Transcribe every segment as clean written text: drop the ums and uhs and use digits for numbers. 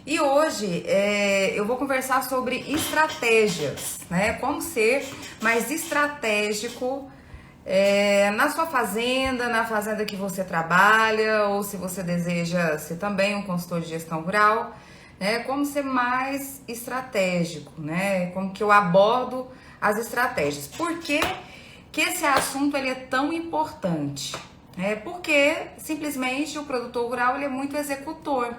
E hoje eu vou conversar sobre estratégias, né? Como ser mais estratégico na sua fazenda, na fazenda que você trabalha, ou se você deseja ser também um consultor de gestão rural, né? Como ser mais estratégico, né? Como que eu abordo as estratégias. Por que que esse assunto ele é tão importante? Porque simplesmente o produtor rural ele é muito executor.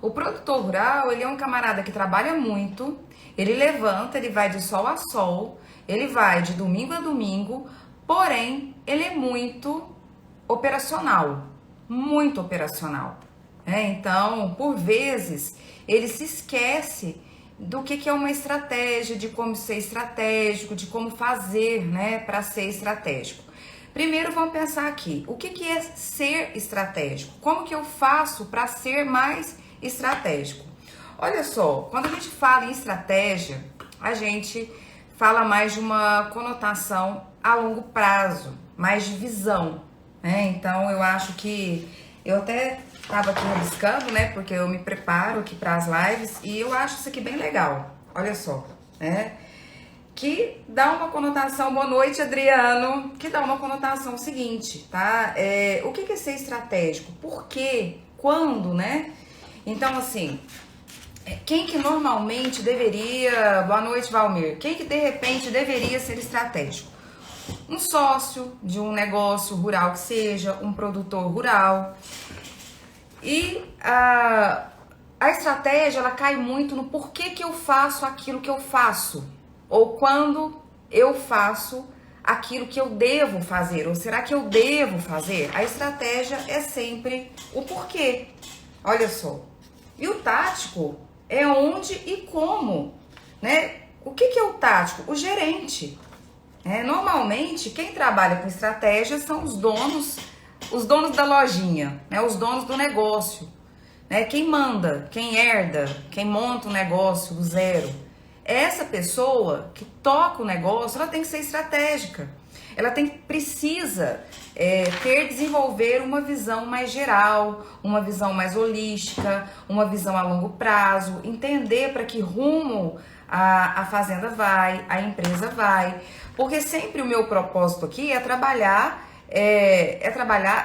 O produtor rural, ele é um camarada que trabalha muito, ele levanta, ele vai de sol a sol, ele vai de domingo a domingo, porém, ele é muito operacional. Então, por vezes, ele se esquece do que é uma estratégia, de como ser estratégico, de como fazer, né, para ser estratégico. Primeiro vamos pensar aqui, o que é ser estratégico? Como que eu faço para ser mais estratégico? Olha só, quando a gente fala em estratégia, a gente fala mais de uma conotação a longo prazo, mais de visão, né? Então eu acho que eu até estava aqui rabiscando, né? Porque eu me preparo aqui para as lives e eu acho isso aqui bem legal. Olha só, né? Que dá uma conotação, boa noite, Adriano, que dá uma conotação seguinte, tá? O que é ser estratégico? Por quê? Quando, né? Então, assim, quem que normalmente deveria, boa noite, Valmir, quem que de repente deveria ser estratégico? Um sócio de um negócio rural que seja, um produtor rural. E a estratégia, ela cai muito no porquê que eu faço aquilo que eu faço. Ou quando eu faço aquilo que eu devo fazer. Ou será que eu devo fazer? A estratégia é sempre o porquê. Olha só. E o tático é onde e como, né? O que é o tático? O gerente. Normalmente, quem trabalha com estratégia são os donos da lojinha, né? Os donos do negócio, né? Quem manda, quem herda, quem monta o negócio do zero. Essa pessoa que toca o negócio, ela tem que ser estratégica. Ela precisa desenvolver uma visão mais geral, uma visão mais holística, uma visão a longo prazo, entender para que rumo a fazenda vai, a empresa vai. Porque sempre o meu propósito aqui é trabalhar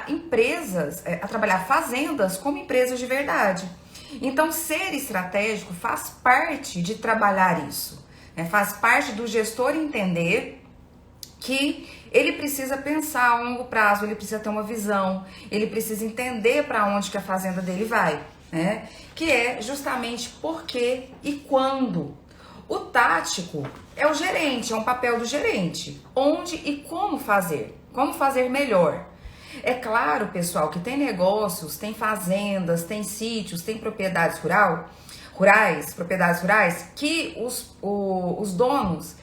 empresas, trabalhar fazendas como empresas de verdade. Então, ser estratégico faz parte de trabalhar isso, né? Faz parte do gestor entender que ele precisa pensar a longo prazo, ele precisa ter uma visão, ele precisa entender para onde que a fazenda dele vai, né? Que é justamente por quê e quando. O tático é o gerente, é um papel do gerente. Onde e como fazer melhor. É claro, pessoal, que tem negócios, tem fazendas, tem sítios, tem propriedades rurais, que os donos,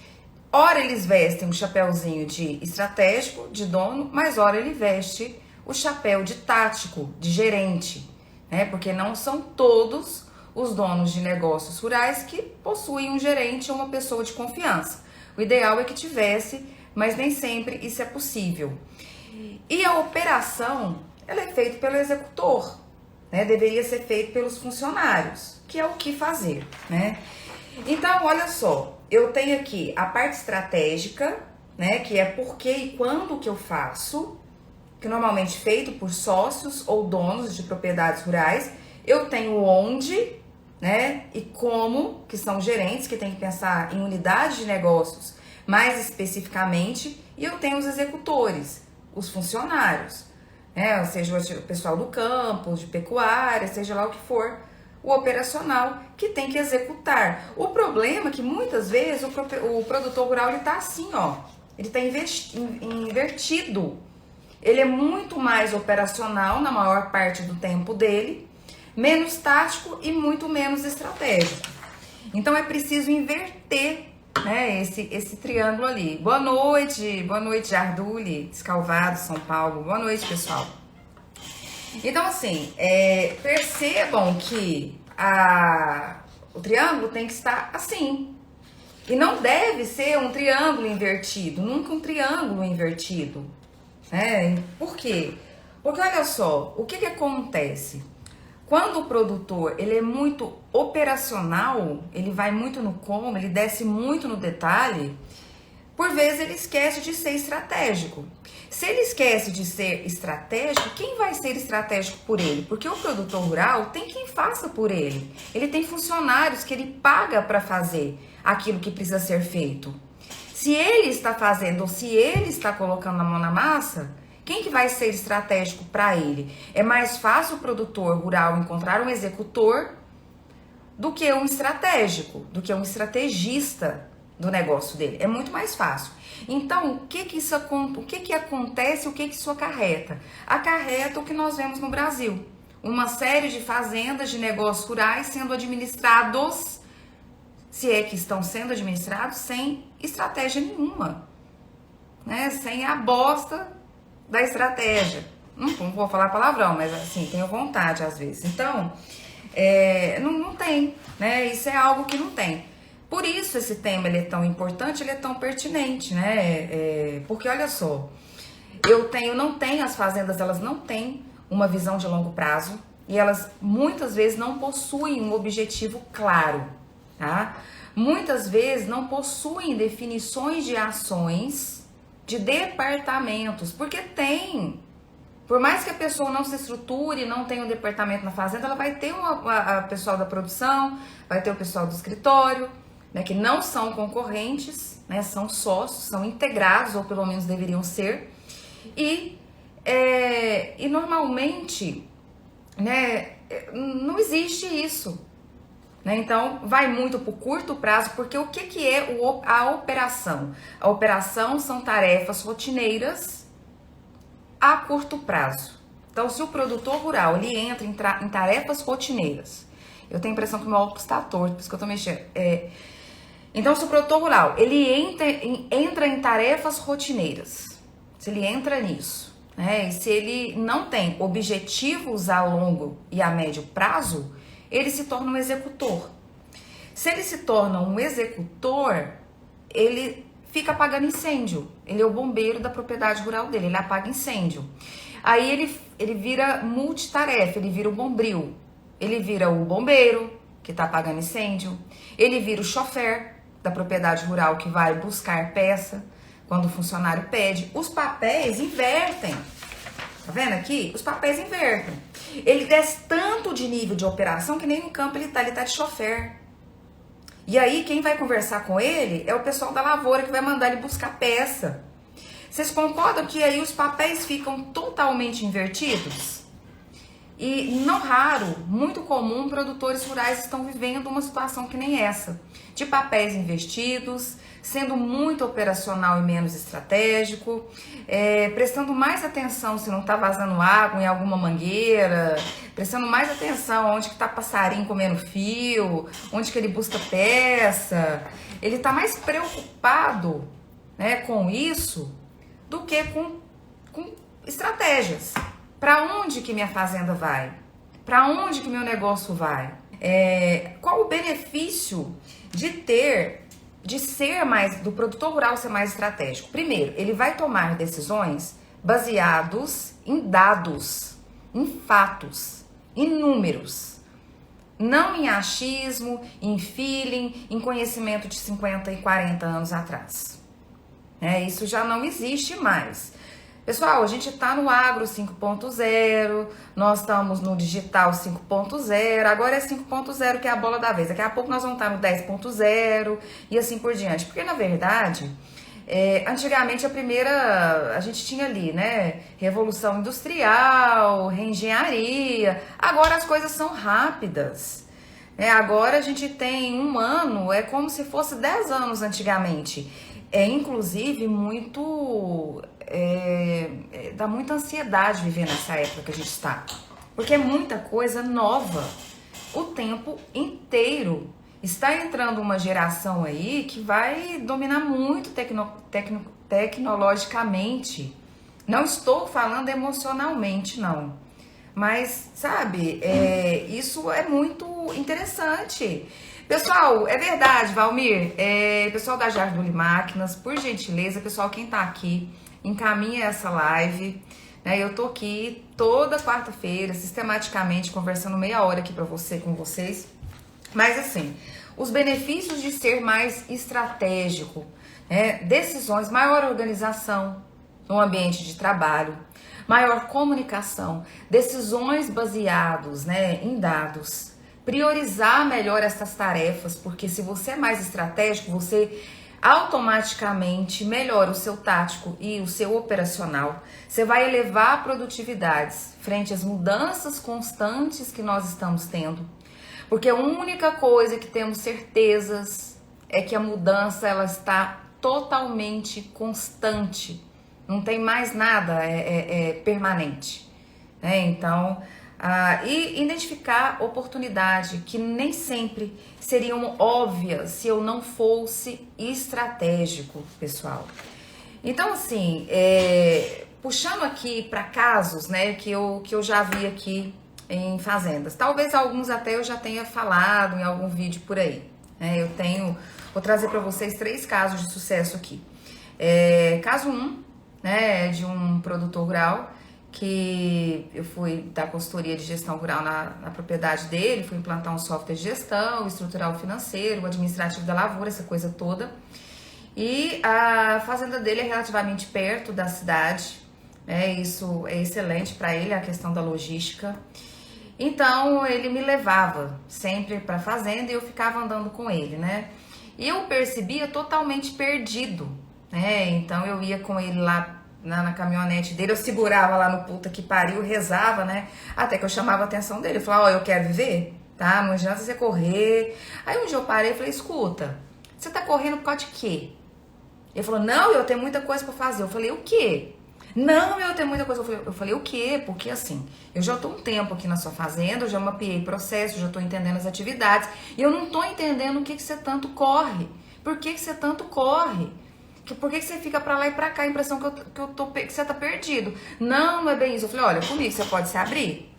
ora eles vestem um chapéuzinho de estratégico, de dono, mas ora ele veste o chapéu de tático, de gerente, né? Porque não são todos os donos de negócios rurais que possuem um gerente ou uma pessoa de confiança. O ideal é que tivesse, mas nem sempre isso é possível. E a operação, ela é feita pelo executor, né? Deveria ser feita pelos funcionários, que é o que fazer, né? Então, olha só, eu tenho aqui a parte estratégica, né? Que é por que e quando que eu faço, que normalmente é feito por sócios ou donos de propriedades rurais. Eu tenho onde, né? E como, que são gerentes que têm que pensar em unidades de negócios mais especificamente. E eu tenho os executores, os funcionários, né? Ou seja, o pessoal do campo, de pecuária, seja lá o que for, o operacional que tem que executar. O problema é que muitas vezes o produtor rural ele tá assim, ó, ele tá invertido. Ele é muito mais operacional na maior parte do tempo dele, menos tático e muito menos estratégico. Então é preciso inverter, né, esse triângulo ali. Boa noite, Jarduli, Descalvado, São Paulo. Boa noite, pessoal. Então, assim, percebam que o triângulo tem que estar assim. E não deve ser um triângulo invertido, nunca um triângulo invertido. Por quê? Porque olha só, o que acontece? Quando o produtor ele é muito operacional, ele vai muito no como, ele desce muito no detalhe, por vezes ele esquece de ser estratégico. Se ele esquece de ser estratégico, quem vai ser estratégico por ele? Porque o produtor rural tem quem faça por ele. Ele tem funcionários que ele paga para fazer aquilo que precisa ser feito. Se ele está fazendo ou se ele está colocando a mão na massa, quem que vai ser estratégico para ele? É mais fácil o produtor rural encontrar um executor do que um estratégico, do que um estrategista do negócio dele. É muito mais fácil. Então, o que acontece, o que isso acarreta? Acarreta o que nós vemos no Brasil. Uma série de fazendas de negócios rurais sendo administrados, se é que estão sendo administrados, sem estratégia nenhuma, né? Sem a bosta da estratégia. Não vou falar palavrão, mas assim, tenho vontade às vezes. Então, não tem, né? Isso é algo que não tem. Por isso esse tema ele é tão importante, ele é tão pertinente, né? Porque olha só, as fazendas, elas não têm uma visão de longo prazo e elas muitas vezes não possuem um objetivo claro, tá? Muitas vezes não possuem definições de ações, de departamentos, porque por mais que a pessoa não se estruture, não tenha um departamento na fazenda, ela vai ter a pessoal da produção, vai ter o pessoal do escritório, né, que não são concorrentes, né, são sócios, são integrados, ou pelo menos deveriam ser, e normalmente, né, não existe isso, né? Então vai muito para o curto prazo, porque o que é a operação? A operação são tarefas rotineiras a curto prazo. Então, se o produtor rural ele entra em tarefas rotineiras, eu tenho a impressão que o meu óculos está torto, por isso que eu tô mexendo. Então, se o produtor rural ele entra em tarefas rotineiras, se ele entra nisso, né, e se ele não tem objetivos a longo e a médio prazo, ele se torna um executor. Se ele se torna um executor, ele fica apagando incêndio. Ele é o bombeiro da propriedade rural dele, ele apaga incêndio. Aí ele vira multitarefa, ele vira o bombril. Ele vira o bombeiro, que tá apagando incêndio. Ele vira o chofer da propriedade rural, que vai buscar peça quando o funcionário pede. Os papéis invertem. Tá vendo aqui? Os papéis invertem. Ele desce tanto de nível de operação que nem no campo ele tá de chofer. E aí quem vai conversar com ele é o pessoal da lavoura que vai mandar ele buscar peça. Vocês concordam que aí os papéis ficam totalmente invertidos? E não raro, muito comum, produtores rurais estão vivendo uma situação que nem essa, de papéis investidos, sendo muito operacional e menos estratégico, prestando mais atenção se não está vazando água em alguma mangueira, prestando mais atenção onde que está passarinho comendo fio, onde que ele busca peça. Ele está mais preocupado, né, com isso do que com estratégias. Para onde que minha fazenda vai? Para onde que meu negócio vai? Qual o benefício do produtor rural ser mais estratégico? Primeiro, ele vai tomar decisões baseados em dados, em fatos, em números. Não em achismo, em feeling, em conhecimento de 50 e 40 anos atrás. Isso já não existe mais. Pessoal, a gente está no agro 5.0, nós estamos no digital 5.0, agora é 5.0 que é a bola da vez. Daqui a pouco nós vamos estar no 10.0 e assim por diante. Porque, na verdade, antigamente a gente tinha ali, né, revolução industrial, reengenharia. Agora as coisas são rápidas. Agora a gente tem um ano, é como se fosse 10 anos antigamente. Inclusive, dá muita ansiedade viver nessa época que a gente está. Porque é muita coisa nova o tempo inteiro. Está entrando uma geração aí que vai dominar muito tecnologicamente. Não estou falando emocionalmente, não. Mas, sabe, isso é muito interessante. Pessoal, é verdade, Valmir, pessoal da Jarduli Máquinas, por gentileza, pessoal, quem tá aqui, encaminha essa live, né? Eu tô aqui toda quarta-feira, sistematicamente, conversando meia hora aqui com vocês. Mas assim, os benefícios de ser mais estratégico, né? Decisões, maior organização no ambiente de trabalho, maior comunicação, decisões baseados, né, em dados, priorizar melhor essas tarefas, porque se você é mais estratégico, você automaticamente melhora o seu tático e o seu operacional. Você vai elevar produtividades frente às mudanças constantes que nós estamos tendo. Porque a única coisa que temos certezas é que a mudança ela está totalmente constante. Não tem mais nada permanente. Né? Então, e identificar oportunidade que nem sempre seriam óbvias se eu não fosse estratégico, pessoal. Então, assim, puxando aqui para casos, né, que eu já vi aqui em fazendas. Talvez alguns até eu já tenha falado em algum vídeo por aí. Né? Vou trazer para vocês 3 casos de sucesso aqui. Caso 1, né, de um produtor rural que eu fui dar consultoria de gestão rural na propriedade dele, fui implantar um software de gestão, estruturar o financeiro, o administrativo da lavoura, essa coisa toda. E a fazenda dele é relativamente perto da cidade, né, isso é excelente para ele, a questão da logística. Então ele me levava sempre para a fazenda e eu ficava andando com ele, né? E eu percebia totalmente perdido, né? Então eu ia com ele lá na caminhonete dele, eu segurava lá no puta que pariu, rezava, né? Até que eu chamava a atenção dele, eu falava, ó, eu quero viver, tá? Não adianta você correr. Aí um dia eu parei e falei, escuta, você tá correndo por causa de quê? Ele falou, não, eu tenho muita coisa para fazer. Eu falei, o quê? Não, eu tenho muita coisa. Eu falei, o quê? Porque assim, eu já tô um tempo aqui na sua fazenda, eu já mapeei processo, já tô entendendo as atividades, e eu não tô entendendo o que você tanto corre. Por que você tanto corre? Por que você fica pra lá e pra cá? A impressão que você tá perdido. Não, não é bem isso. Eu falei, olha, comigo você pode se abrir?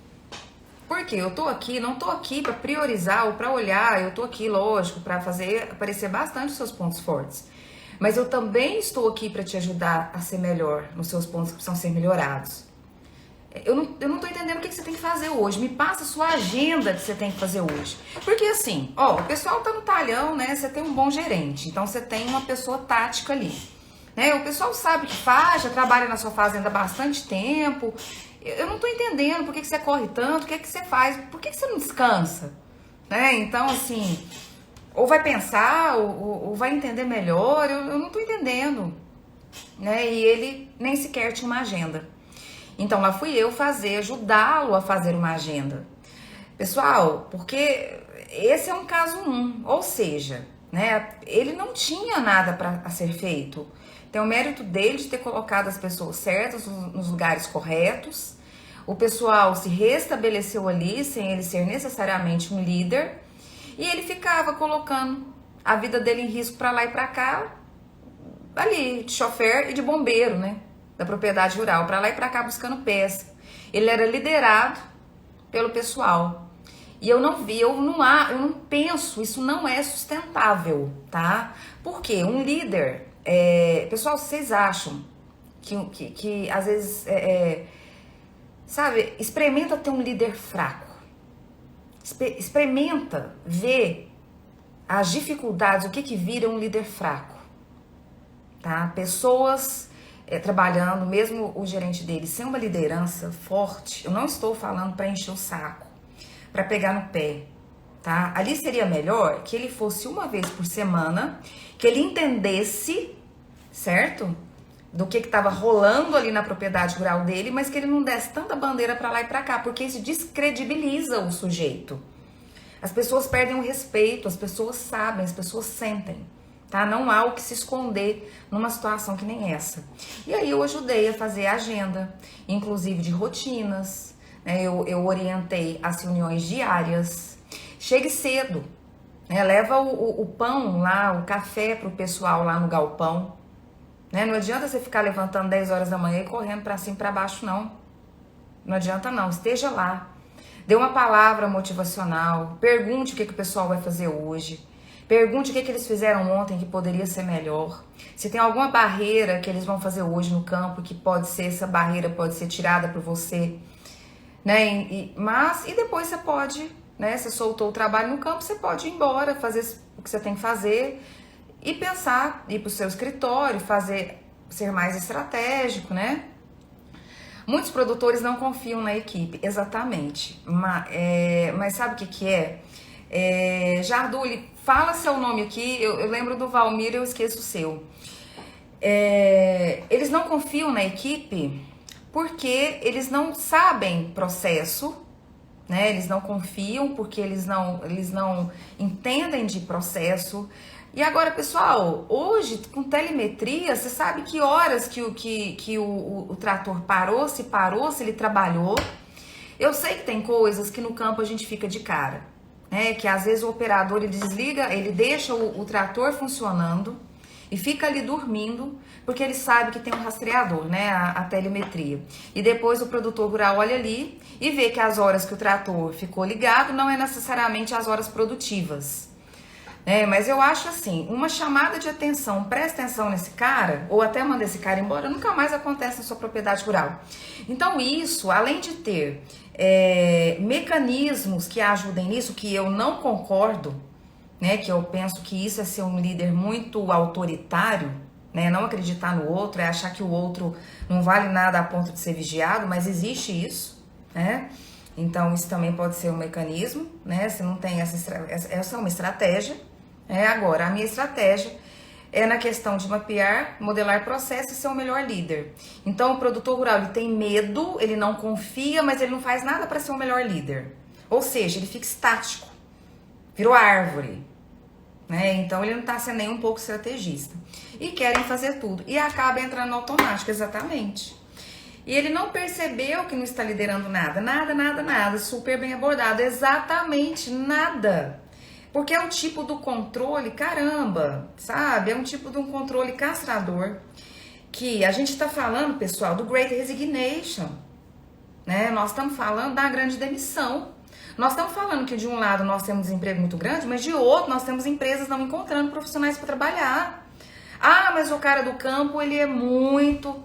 Porque eu tô aqui, não tô aqui pra priorizar ou pra olhar, eu tô aqui, lógico, pra fazer aparecer bastante os seus pontos fortes. Mas eu também estou aqui para te ajudar a ser melhor nos seus pontos que precisam ser melhorados. Eu não tô entendendo o que você tem que fazer hoje. Me passa a sua agenda que você tem que fazer hoje. Porque assim, ó, o pessoal tá no talhão, né? Você tem um bom gerente, então você tem uma pessoa tática ali. Né? O pessoal sabe o que faz, já trabalha na sua fazenda há bastante tempo. Eu não tô entendendo por que você corre tanto, o que você faz, por que você não descansa? Né? Então, assim, ou vai pensar, ou vai entender melhor, eu não tô entendendo, né? E ele nem sequer tinha uma agenda. Então lá fui eu ajudá-lo a fazer uma agenda. Pessoal, porque esse é um caso 1, ou seja, né? Ele não tinha nada a ser feito. Tem o mérito dele de ter colocado as pessoas certas nos lugares corretos. O pessoal se restabeleceu ali, sem ele ser necessariamente um líder. E ele ficava colocando a vida dele em risco pra lá e pra cá, ali, de chofer e de bombeiro, né? Da propriedade rural, pra lá e pra cá buscando peça. Ele era liderado pelo pessoal. E eu não penso, isso não é sustentável, tá? Porque um líder, pessoal, vocês acham que às vezes, sabe, experimenta ter um líder fraco. Experimenta ver as dificuldades, o que vira um líder fraco, tá? Pessoas trabalhando, mesmo o gerente dele, sem uma liderança forte, eu não estou falando para encher o saco, para pegar no pé, tá? Ali seria melhor que ele fosse uma vez por semana, que ele entendesse, certo? Do que estava rolando ali na propriedade rural dele, mas que ele não desse tanta bandeira para lá e para cá, porque isso descredibiliza o sujeito. As pessoas perdem o respeito, as pessoas sabem, as pessoas sentem, tá? Não há o que se esconder numa situação que nem essa. E aí eu ajudei a fazer a agenda, inclusive de rotinas, né? Eu orientei as reuniões diárias. Chegue cedo, né? Leva o pão lá, o café pro pessoal lá no galpão. Né? Não adianta você ficar levantando 10 horas da manhã e correndo para cima e para baixo, não. Não adianta não, esteja lá. Dê uma palavra motivacional, pergunte o que o pessoal vai fazer hoje. Pergunte o que eles fizeram ontem que poderia ser melhor. Se tem alguma barreira que eles vão fazer hoje no campo, que pode ser, essa barreira pode ser tirada por você, né? E depois você pode, né? Você soltou o trabalho no campo, você pode ir embora, fazer o que você tem que fazer e pensar, ir para o seu escritório, ser mais estratégico, né? Muitos produtores não confiam na equipe, exatamente. Mas sabe o que é? Jarduli, fala seu nome aqui, eu lembro do Valmir, eu esqueço o seu. Eles não confiam na equipe porque eles não sabem processo, né? Eles não confiam porque eles não entendem de processo. E agora, pessoal, hoje com telemetria, você sabe que horas que o trator parou, se ele trabalhou. Eu sei que tem coisas que no campo a gente fica de cara, né? Que às vezes o operador ele desliga, ele deixa o trator funcionando e fica ali dormindo, porque ele sabe que tem um rastreador, né? A telemetria. E depois o produtor rural olha ali e vê que as horas que o trator ficou ligado não é necessariamente as horas produtivas. Mas eu acho assim, uma chamada de atenção, presta atenção nesse cara, ou até manda esse cara embora, nunca mais acontece na sua propriedade rural. Então isso, além de ter mecanismos que ajudem nisso, que eu não concordo, né, que eu penso que isso é ser um líder muito autoritário, né, não acreditar no outro, é achar que o outro não vale nada a ponto de ser vigiado, mas existe isso, né? Então isso também pode ser um mecanismo, né? Se não tem essa é uma estratégia. Agora, a minha estratégia é na questão de mapear, modelar processo e ser o melhor líder. Então, o produtor rural, ele tem medo, ele não confia, mas ele não faz nada para ser o melhor líder. Ou seja, ele fica estático, virou árvore, né? Então, ele não está sendo nem um pouco estrategista. E querem fazer tudo. E acaba entrando no automático, exatamente. E ele não percebeu que não está liderando nada. Nada. Super bem abordado. Exatamente nada. Porque é um tipo do controle, caramba, sabe? É um tipo de um controle castrador. Que a gente está falando, pessoal, do Great Resignation, né? Nós estamos falando da grande demissão. Nós estamos falando que de um lado nós temos desemprego muito grande, mas de outro nós temos empresas não encontrando profissionais para trabalhar. Ah, mas o cara do campo, ele é muito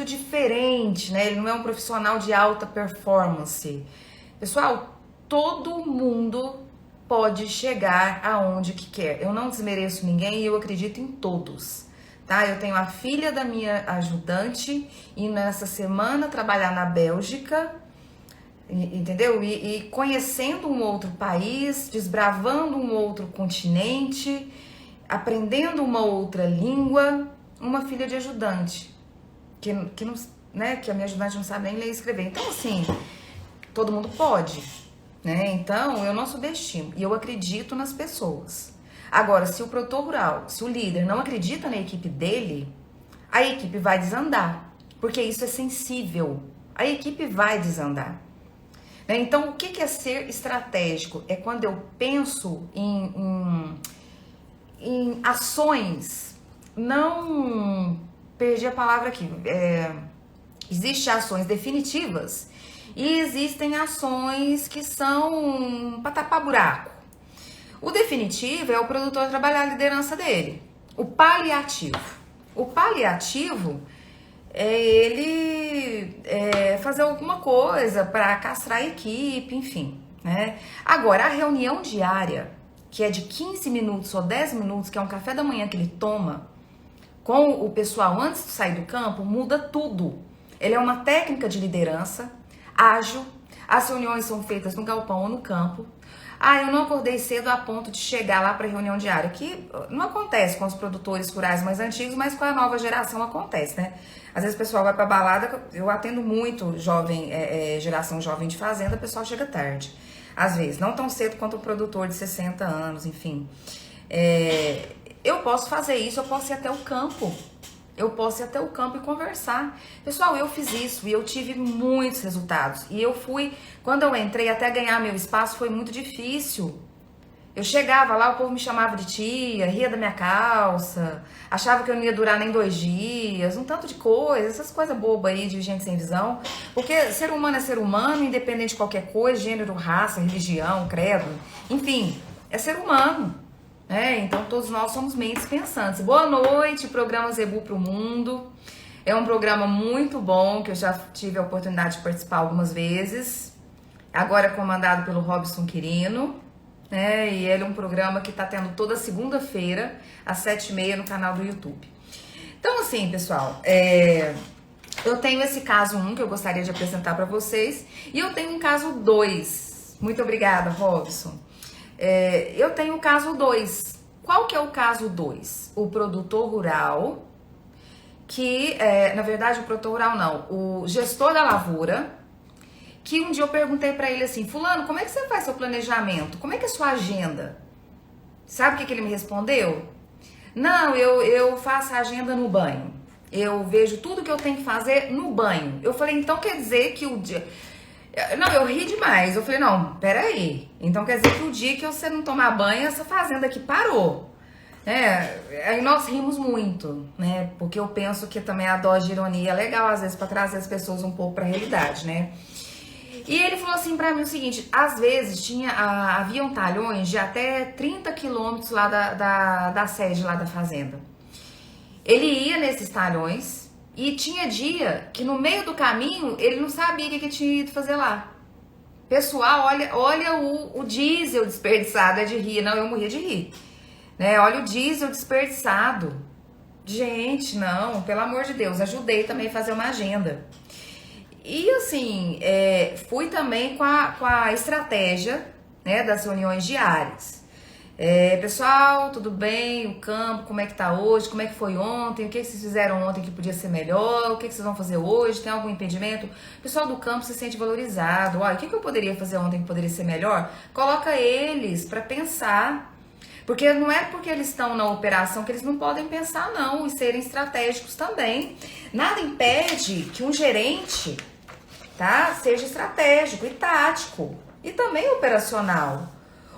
diferente, né? Ele não é um profissional de alta performance. Pessoal, todo mundo pode chegar aonde que quer. Eu não desmereço ninguém e eu acredito em todos, tá? Eu tenho a filha da minha ajudante indo nessa semana trabalhar na Bélgica, entendeu? E conhecendo um outro país, desbravando um outro continente, aprendendo uma outra língua, uma filha de ajudante, que não, né, que a minha ajudante não sabe nem ler e escrever. Então, assim, todo mundo pode, né? Então, eu não subestimo e eu acredito nas pessoas. Agora, se o produtor rural, se o líder não acredita na equipe dele, a equipe vai desandar, porque isso é sensível. A equipe vai desandar. Né? Então, o que é ser estratégico? É quando eu penso em ações, não perdi a palavra aqui, existem ações definitivas e existem ações que são para tapar buraco. O definitivo é o produtor trabalhar a liderança dele. O paliativo é ele fazer alguma coisa para castrar a equipe, enfim, né? Agora, a reunião diária, que é de 15 minutos ou 10 minutos, que é um café da manhã que ele toma com o pessoal antes de sair do campo, muda tudo. Ele é uma técnica de liderança ágil. As reuniões são feitas no galpão ou no campo. Eu não acordei cedo a ponto de chegar lá para reunião diária, que não acontece com os produtores rurais mais antigos, mas com a nova geração acontece, né? Às vezes o pessoal vai para balada, eu atendo muito jovem, geração jovem de fazenda, o pessoal chega tarde. Às vezes, não tão cedo quanto o produtor de 60 anos, enfim. Eu posso fazer isso, eu posso ir até o campo. Eu posso ir até o campo e conversar. Pessoal, eu fiz isso e eu tive muitos resultados. E eu fui, quando eu entrei, até ganhar meu espaço foi muito difícil. Eu chegava lá, o povo me chamava de tia, ria da minha calça, achava que eu não ia durar nem 2 dias, um tanto de coisa, essas coisas bobas aí de gente sem visão. Porque ser humano é ser humano, independente de qualquer coisa, gênero, raça, religião, credo, enfim. é ser humano. Então todos nós somos mentes pensantes. Boa noite, programa Zebu pro Mundo. É um programa muito bom, que eu já tive a oportunidade de participar algumas vezes. Agora é comandado pelo Robson Quirino, e ele é um programa que está tendo toda segunda-feira, às 7h30 no canal do YouTube. Então assim, pessoal, eu tenho esse caso 1 que eu gostaria de apresentar para vocês, e eu tenho um caso 2. Muito obrigada, Robson. Eu tenho o caso 2. Qual que é o caso 2? O produtor rural, que, na verdade, o produtor rural não, o gestor da lavoura, que um dia eu perguntei pra ele assim, fulano, como é que você faz seu planejamento? Como é que é a sua agenda? Sabe o que ele me respondeu? Não, eu faço a agenda no banho. Eu vejo tudo que eu tenho que fazer no banho. Eu falei, então quer dizer que o dia... Não, eu ri demais. Eu falei, não, peraí. Então quer dizer que o dia que você não tomar banho, essa fazenda aqui parou. Aí nós rimos muito, né? Porque eu penso que também a dose de ironia é legal, às vezes, pra trazer as pessoas um pouco pra realidade, né? E ele falou assim pra mim o seguinte, às vezes haviam talhões de até 30 quilômetros lá da sede lá da fazenda. Ele ia nesses talhões e tinha dia que no meio do caminho ele não sabia o que tinha ido fazer lá. Pessoal, olha o diesel desperdiçado, é de rir, não, eu morria de rir. Olha o diesel desperdiçado. Gente, não, pelo amor de Deus, ajudei também a fazer uma agenda. E assim, fui também com a estratégia, das reuniões diárias. Pessoal, tudo bem? O campo, como é que tá hoje? Como é que foi ontem? O que vocês fizeram ontem que podia ser melhor? O que vocês vão fazer hoje? Tem algum impedimento? O pessoal do campo se sente valorizado. Olha, o que eu poderia fazer ontem que poderia ser melhor? Coloca eles para pensar. Porque não é porque eles estão na operação que eles não podem pensar, não, e serem estratégicos também. Nada impede que um gerente, seja estratégico e tático e também operacional.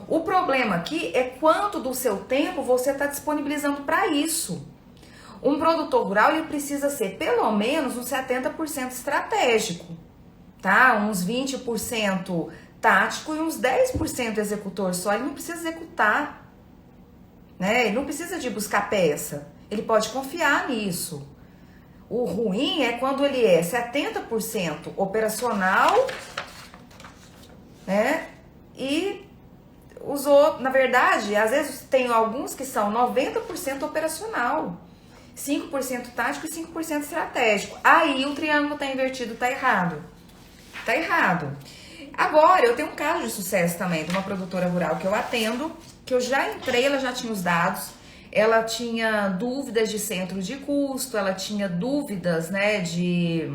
O problema aqui é quanto do seu tempo você está disponibilizando para isso. Um produtor rural ele precisa ser pelo menos uns 70% estratégico, uns 20% tático e uns 10% executor só. Ele não precisa executar. Ele não precisa de buscar peça, ele pode confiar nisso. O ruim é quando ele é 70% operacional, e os outros, na verdade, às vezes tem alguns que são 90% operacional, 5% tático e 5% estratégico. Aí o triângulo tá invertido, tá errado. Tá errado. Agora, eu tenho um caso de sucesso também de uma produtora rural que eu atendo, que eu já entrei, ela já tinha os dados, ela tinha dúvidas de centro de custo, ela tinha dúvidas, de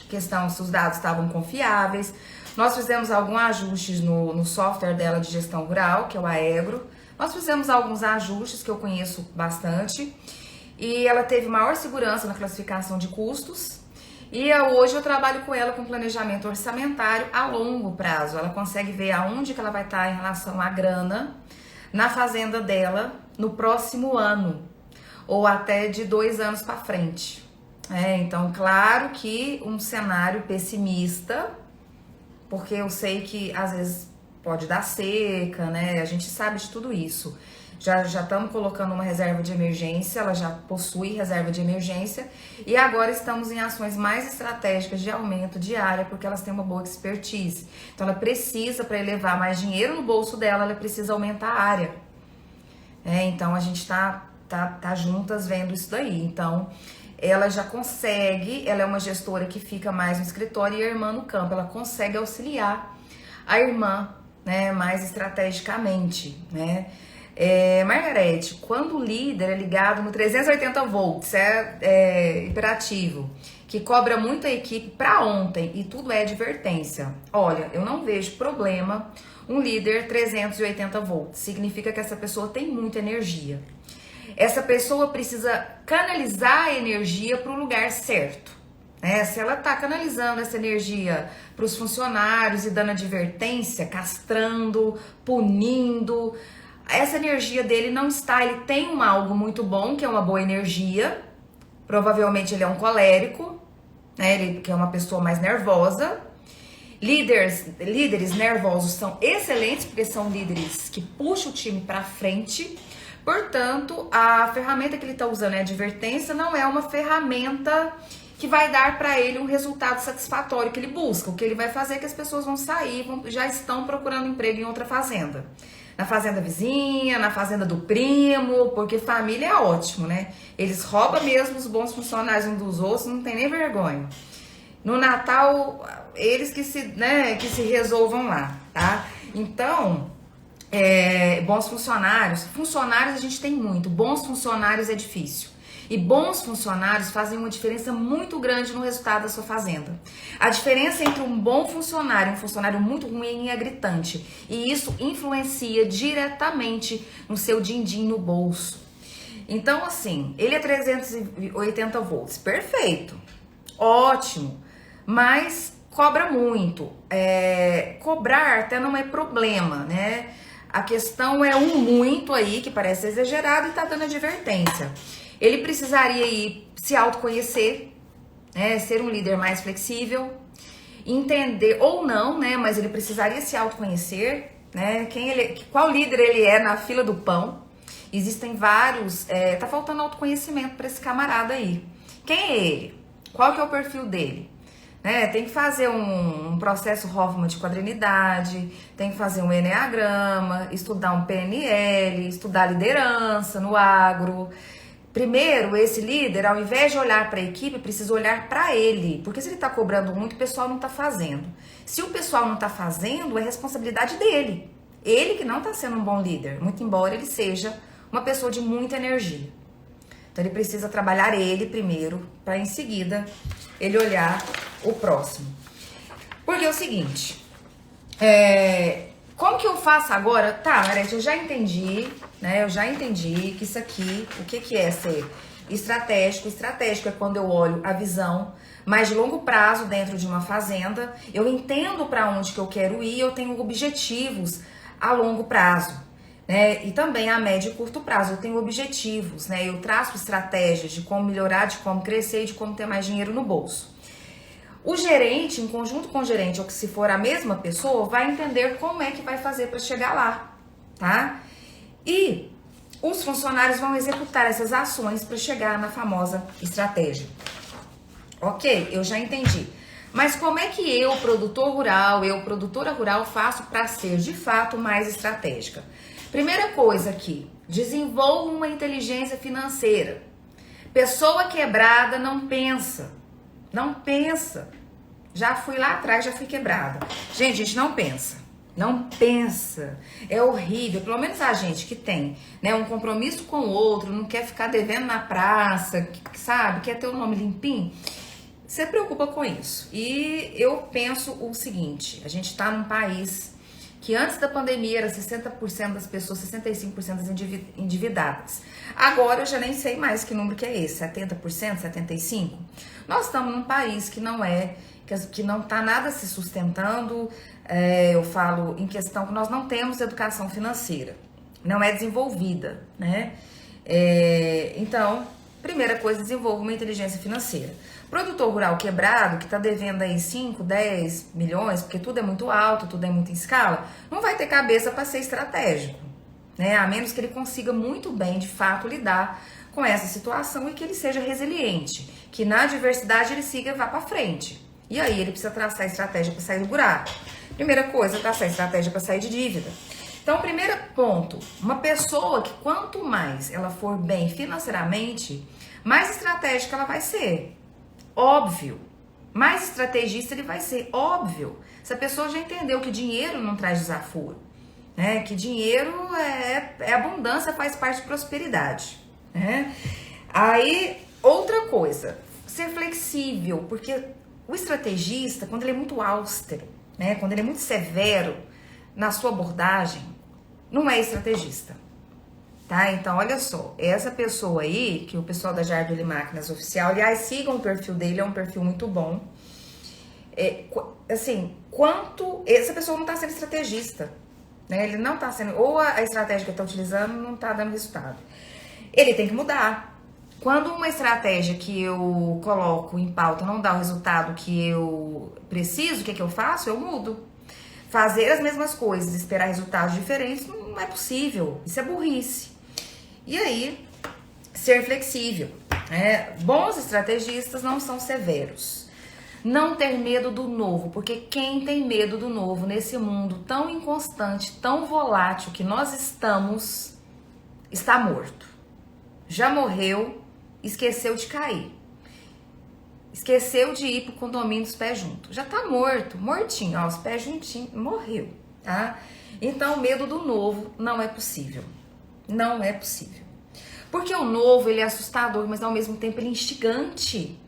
questão se os dados estavam confiáveis. Nós fizemos alguns ajustes no software dela de gestão rural, que é o Aegro. Nós fizemos alguns ajustes que eu conheço bastante e ela teve maior segurança na classificação de custos. E hoje eu trabalho com ela com planejamento orçamentário a longo prazo. Ela consegue ver aonde que ela vai estar em relação à grana na fazenda dela no próximo ano, ou até de 2 anos para frente. Então, claro que um cenário pessimista, porque eu sei que às vezes pode dar seca, a gente sabe de tudo isso. Já estamos colocando uma reserva de emergência, ela já possui reserva de emergência e agora estamos em ações mais estratégicas de aumento de área porque elas têm uma boa expertise. Então ela precisa, para elevar mais dinheiro no bolso dela, ela precisa aumentar a área. Então a gente tá juntas vendo isso daí. Então ela já consegue, ela é uma gestora que fica mais no escritório e a irmã no campo, ela consegue auxiliar a irmã, mais estrategicamente, Margarete, quando o líder é ligado no 380 volts, imperativo, que cobra muito a equipe para ontem e tudo é advertência. Olha, eu não vejo problema um líder 380 volts, significa que essa pessoa tem muita energia. Essa pessoa precisa canalizar a energia para o lugar certo. Se ela está canalizando essa energia para os funcionários e dando advertência, castrando, punindo, essa energia dele não está, ele tem algo muito bom, que é uma boa energia, provavelmente ele é um colérico, ele que é uma pessoa mais nervosa, Líderes nervosos são excelentes, porque são líderes que puxam o time para frente. Portanto, a ferramenta que ele está usando, a advertência, não é uma ferramenta que vai dar para ele um resultado satisfatório que ele busca. O que ele vai fazer é que as pessoas vão sair, já estão procurando emprego em outra fazenda. Na fazenda vizinha, na fazenda do primo, porque família é ótimo, né? Eles roubam mesmo os bons funcionários uns dos outros, não tem nem vergonha. No Natal, eles que se resolvam lá, tá? Então, bons funcionários a gente tem muito, bons funcionários é difícil. E bons funcionários fazem uma diferença muito grande no resultado da sua fazenda. A diferença entre um bom funcionário e um funcionário muito ruim é gritante. E isso influencia diretamente no seu din-din no bolso. Então, assim, ele é 380 volts. Perfeito. Ótimo. Mas cobra muito. Cobrar até não é problema, né? A questão é um muito aí, que parece exagerado e tá dando advertência. Ele precisaria se autoconhecer, né, ser um líder mais flexível, entender, ou não, né, mas ele precisaria se autoconhecer, né, qual líder ele é na fila do pão. Existem vários, tá faltando autoconhecimento para esse camarada aí. Quem é ele? Qual que é o perfil dele? Né, tem que fazer um processo Hoffman de quadrinidade, tem que fazer um enneagrama, estudar um PNL, estudar liderança no agro. Primeiro, esse líder, ao invés de olhar para a equipe, precisa olhar para ele. Porque se ele está cobrando muito, o pessoal não está fazendo. Se o pessoal não está fazendo, é responsabilidade dele. Ele que não está sendo um bom líder, muito embora ele seja uma pessoa de muita energia. Então, ele precisa trabalhar ele primeiro, para em seguida ele olhar o próximo. Porque é o seguinte, como que eu faço agora? Tá, Marete, eu já entendi, né? Eu já entendi que isso aqui, o que é ser estratégico? Estratégico é quando eu olho a visão mais de longo prazo dentro de uma fazenda, eu entendo para onde que eu quero ir, eu tenho objetivos a longo prazo, né? E também a médio e curto prazo, eu tenho objetivos, né? Eu traço estratégias de como melhorar, de como crescer e de como ter mais dinheiro no bolso. O gerente, em conjunto com o gerente, ou que se for a mesma pessoa, vai entender como é que vai fazer para chegar lá, tá? E os funcionários vão executar essas ações para chegar na famosa estratégia. Ok, eu já entendi. Mas como é que eu, produtora rural, faço para ser de fato mais estratégica? Primeira coisa aqui, desenvolva uma inteligência financeira. Pessoa quebrada não pensa. Não pensa. Já fui lá atrás, já fui quebrada. Gente, a gente não pensa. Não pensa. É horrível. Pelo menos a gente que tem, né, um compromisso com o outro, não quer ficar devendo na praça, sabe? Quer ter o nome limpinho. Você preocupa com isso. E eu penso o seguinte, a gente está num país que antes da pandemia era 60% das pessoas, 65% das endividadas. Agora eu já nem sei mais que número que é esse, 70%, 75%. Nós estamos num país que não está nada se sustentando, eu falo em questão que nós não temos educação financeira, não é desenvolvida, né? Então, primeira coisa, desenvolva uma inteligência financeira. Produtor rural quebrado, que está devendo aí 5, 10 milhões, porque tudo é muito alto, tudo é muito em escala, não vai ter cabeça para ser estratégico, né? A menos que ele consiga muito bem, de fato, lidar com essa situação e que ele seja resiliente, que na adversidade ele siga e vá para frente. E aí ele precisa traçar estratégia para sair do buraco. Primeira coisa, traçar estratégia para sair de dívida. Então, primeiro ponto, uma pessoa que quanto mais ela for bem financeiramente, mais estratégica ela vai ser. Óbvio. Mais estrategista ele vai ser, óbvio. Essa pessoa já entendeu que dinheiro não traz desaforo, né? Que dinheiro é abundância, faz parte de prosperidade, né? Aí, outra coisa, ser flexível, porque o estrategista, quando ele é muito austero, né? Quando ele é muito severo na sua abordagem, não é estrategista. Tá? Então, olha só, essa pessoa aí, que o pessoal da Jardel Máquinas Oficial, aliás, sigam o perfil dele, é um perfil muito bom. Assim, essa pessoa não tá sendo estrategista, né? Ele não tá sendo, ou a estratégia que ele tá utilizando não tá dando resultado. Ele tem que mudar. Quando uma estratégia que eu coloco em pauta não dá o resultado que eu preciso, o que eu faço? Eu mudo. Fazer as mesmas coisas, esperar resultados diferentes, não é possível. Isso é burrice. E aí, ser flexível. Bons estrategistas não são severos. Não ter medo do novo, porque quem tem medo do novo nesse mundo tão inconstante, tão volátil que nós estamos, está morto. Já morreu, esqueceu de cair. Esqueceu de ir pro condomínio dos pés juntos. Já tá morto, mortinho, ó, os pés juntinhos, morreu, tá? Então, o medo do novo não é possível. Não é possível. Porque o novo, ele é assustador, mas ao mesmo tempo ele é instigante.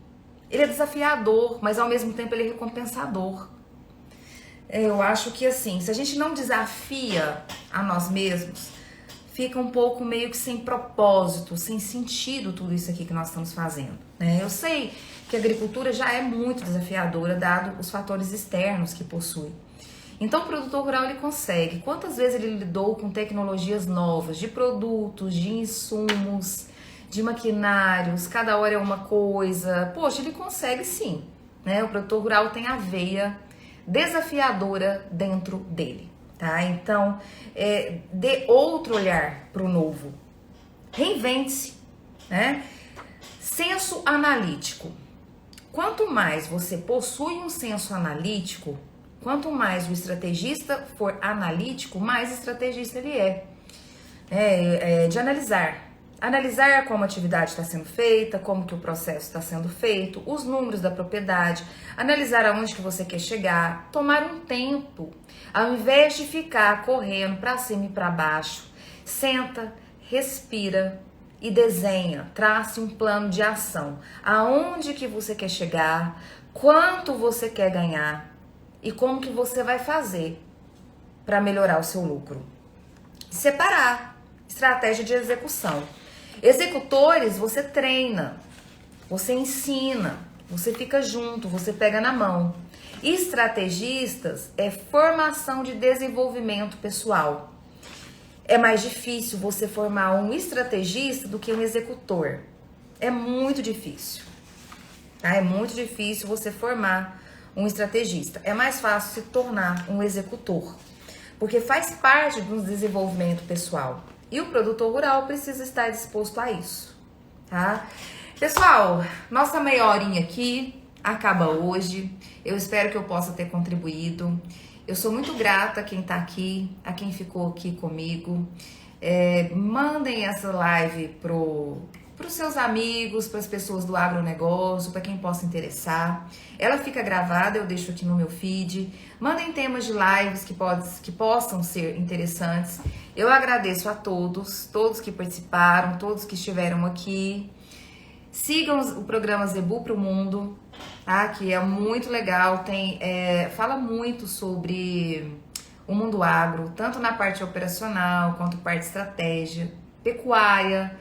Ele é desafiador, mas ao mesmo tempo ele é recompensador. Eu acho que assim, se a gente não desafia a nós mesmos, fica um pouco meio que sem propósito, sem sentido tudo isso aqui que nós estamos fazendo, né? Eu sei que a agricultura já é muito desafiadora, dado os fatores externos que possui. Então, o produtor rural, ele consegue. Quantas vezes ele lidou com tecnologias novas, de produtos, de insumos, de maquinários, cada hora é uma coisa. Poxa, ele consegue sim, né? O produtor rural tem a veia desafiadora dentro dele, tá? Então, dê outro olhar para o novo. Reinvente-se, né? Senso analítico. Quanto mais você possui um senso analítico, quanto mais o estrategista for analítico, mais estrategista ele é. De analisar. Analisar como a atividade está sendo feita, como que o processo está sendo feito, os números da propriedade, analisar aonde que você quer chegar, tomar um tempo, ao invés de ficar correndo para cima e para baixo, senta, respira e desenha, trace um plano de ação, aonde que você quer chegar, quanto você quer ganhar e como que você vai fazer para melhorar o seu lucro. Separar, estratégia de execução. Executores, você treina, você ensina, você fica junto, você pega na mão. Estrategistas é formação de desenvolvimento pessoal. É mais difícil você formar um estrategista do que um executor. É muito difícil. Tá? É muito difícil você formar um estrategista. É mais fácil se tornar um executor, porque faz parte do desenvolvimento pessoal. E o produtor rural precisa estar disposto a isso, tá? Pessoal, nossa meia horinha aqui acaba hoje. Eu espero que eu possa ter contribuído. Eu sou muito grata a quem tá aqui, a quem ficou aqui comigo. Mandem essa live pros seus amigos, para as pessoas do agronegócio, para quem possa interessar. Ela fica gravada, eu deixo aqui no meu feed. Mandem temas de lives que possam ser interessantes. Eu agradeço a todos que participaram, todos que estiveram aqui. Sigam o programa Zebu pro Mundo, tá? Que é muito legal, fala muito sobre o mundo agro, tanto na parte operacional, quanto parte estratégia, pecuária,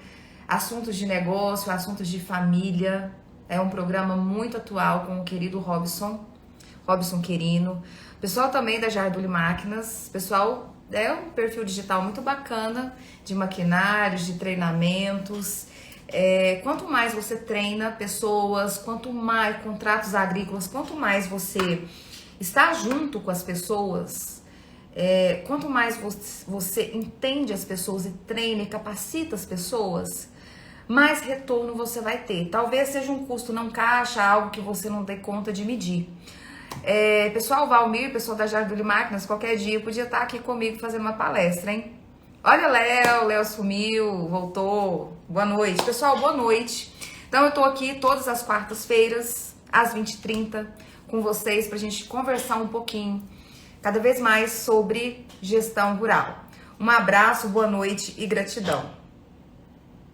assuntos de negócio, assuntos de família. É um programa muito atual com o querido Robson Querino. Pessoal também da Jarduli Máquinas, pessoal, é um perfil digital muito bacana, de maquinários, de treinamentos. Quanto mais você treina pessoas, quanto mais contratos agrícolas, quanto mais você está junto com as pessoas, quanto mais você entende as pessoas e treina e capacita as pessoas, mais retorno você vai ter. Talvez seja um custo não caixa, algo que você não dê conta de medir. Pessoal, Valmir, pessoal da Jarduli Máquinas, qualquer dia podia estar aqui comigo fazendo uma palestra, hein? Olha, Léo sumiu, voltou. Boa noite. Pessoal, boa noite. Então, eu tô aqui todas as quartas-feiras, às 20h30, com vocês, pra gente conversar um pouquinho, cada vez mais, sobre gestão rural. Um abraço, boa noite e gratidão.